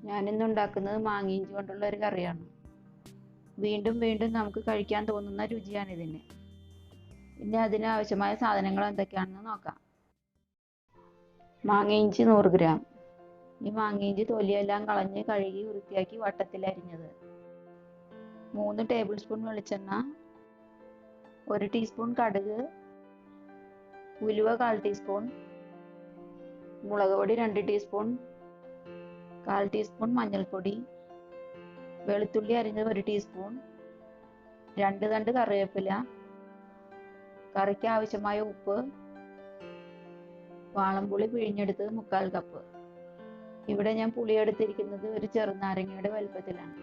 ഞാനിന്ന് ഉണ്ടാക്കുന്നത് മാങ്ങ ഇഞ്ചി കൊണ്ടുള്ള ഒരു കറിയാണ്. വീണ്ടും വീണ്ടും നമുക്ക് കഴിക്കാൻ തോന്നുന്ന രുചിയാണ് ഇതിന്. ഇനി അതിനാവശ്യമായ സാധനങ്ങൾ എന്തൊക്കെയാണെന്ന് നോക്കാം. മാങ്ങ ഇഞ്ചി 100 ഗ്രാം. ഈ മാങ്ങ ഇഞ്ചി തൊലിയെല്ലാം കളഞ്ഞ് കഴുകി വൃത്തിയാക്കി വട്ടത്തിൽ അരിഞ്ഞത്. 3 ടേബിൾ സ്പൂൺ വെളിച്ചെണ്ണ, 1 ടീസ്പൂൺ കടുക്, ഉലുവ 1/4 ടീസ്പൂൺ, മുളക് പൊടി 2 ടീസ്പൂൺ, 1/4 ടീസ്പൂൺ മഞ്ഞൾപ്പൊടി, വെളുത്തുള്ളി അരിഞ്ഞത് 1 ടീസ്പൂൺ, 2 തണ്ട് കറിവേപ്പില, കറിക്ക് ആവശ്യമായ ഉപ്പ്, വാളംപുളി പിഴിഞ്ഞെടുത്തത് 1/4 കപ്പ്. ഇവിടെ ഞാൻ പുളി എടുത്തിരിക്കുന്നത് ഒരു ചെറുനാരങ്ങയുടെ വലുപ്പത്തിലാണ്.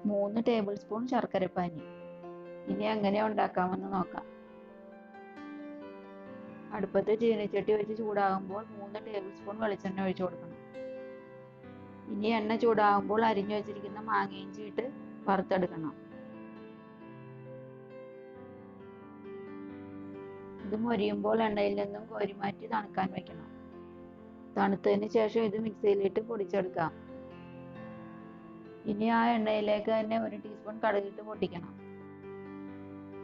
3 ടേബിൾ സ്പൂൺ ശർക്കരപ്പാനി. ഇനി എങ്ങനെ ഉണ്ടാക്കാമെന്ന് നോക്കാം. അടുപ്പത്ത് ചീനച്ചട്ടി വെച്ച് ചൂടാകുമ്പോൾ 3 ടേബിൾ സ്പൂൺ വെളിച്ചെണ്ണ ഒഴിച്ചു കൊടുക്കണം. ഇനി എണ്ണ ചൂടാകുമ്പോൾ അരിഞ്ഞു വെച്ചിരിക്കുന്ന മാങ്ങ ഇഞ്ചി ഇട്ട് വറുത്തെടുക്കണം. ഇത് മൊരിയുമ്പോൾ എണ്ണയിൽ നിന്നും കോരി മാറ്റി തണുക്കാൻ വെക്കണം. തണുത്തതിന് ശേഷം ഇത് മിക്സിയിലിട്ട് പൊടിച്ചെടുക്കാം. ഇനി ആ എണ്ണയിലേക്ക് തന്നെ 1 ടീസ്പൂൺ കടുകിട്ട് പൊട്ടിക്കണം.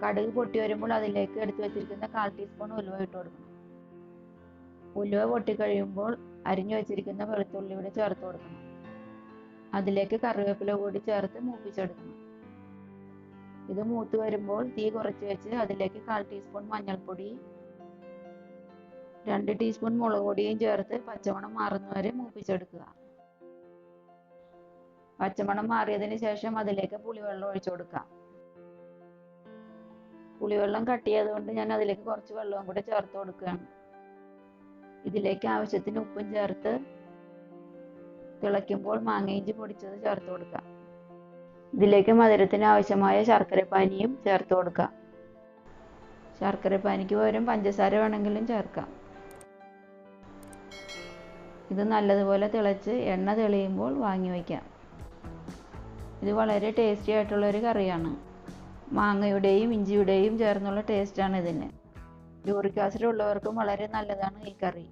കടുക് പൊട്ടി വരുമ്പോൾ അതിലേക്ക് എടുത്തു വെച്ചിരിക്കുന്ന 1/4 ടീസ്പൂൺ ഉലുവ ഇട്ട് കൊടുക്കണം. ഉലുവ പൊട്ടിക്കഴിയുമ്പോൾ അരിഞ്ഞു വെച്ചിരിക്കുന്ന വെളുത്തുള്ളി കൂടി ചേർത്ത് കൊടുക്കണം. അതിലേക്ക് കറിവേപ്പില കൂടി ചേർത്ത് മൂപ്പിച്ചെടുക്കണം. ഇത് മൂത്ത് വരുമ്പോൾ തീ കുറച്ച് വെച്ച് അതിലേക്ക് 1/4 ടീസ്പൂൺ മഞ്ഞൾപ്പൊടി, 2 ടീസ്പൂൺ മുളക് പൊടിയും ചേർത്ത് പച്ചമണം മാറുന്നവരെ മൂപ്പിച്ചെടുക്കുക. പച്ചമണം മാറിയതിന് ശേഷം അതിലേക്ക് പുളിവെള്ളം ഒഴിച്ചു കൊടുക്കാം. പുളിവെള്ളം കട്ടിയായതുകൊണ്ട് ഞാൻ അതിലേക്ക് കുറച്ച് വെള്ളവും കൂടെ ചേർത്ത് കൊടുക്കുകയാണ്. ഇതിലേക്ക് ആവശ്യത്തിന് ഉപ്പും ചേർത്ത് തിളയ്ക്കുമ്പോൾ മാങ്ങ ഇഞ്ചി പൊടിച്ചത് ചേർത്ത് കൊടുക്കാം. ഇതിലേക്ക് മധുരത്തിന് ആവശ്യമായ ശർക്കരപ്പാനിയും ചേർത്ത് കൊടുക്കാം. ശർക്കരപ്പാനിക്ക് പകരം പഞ്ചസാര വേണമെങ്കിലും ചേർക്കാം. ഇത് നല്ലതുപോലെ തിളച്ച് എണ്ണ തെളിയുമ്പോൾ വാങ്ങി വയ്ക്കാം. ഇത് വളരെ ടേസ്റ്റി ആയിട്ടുള്ള ഒരു കറിയാണ്. മാങ്ങയുടെയും ഇഞ്ചിയുടെയും ചേർന്നുള്ള ടേസ്റ്റാണ് ഇതിന്. യൂറിക് ആസിഡ് ഉള്ളവർക്കും വളരെ നല്ലതാണ് ഈ കറി.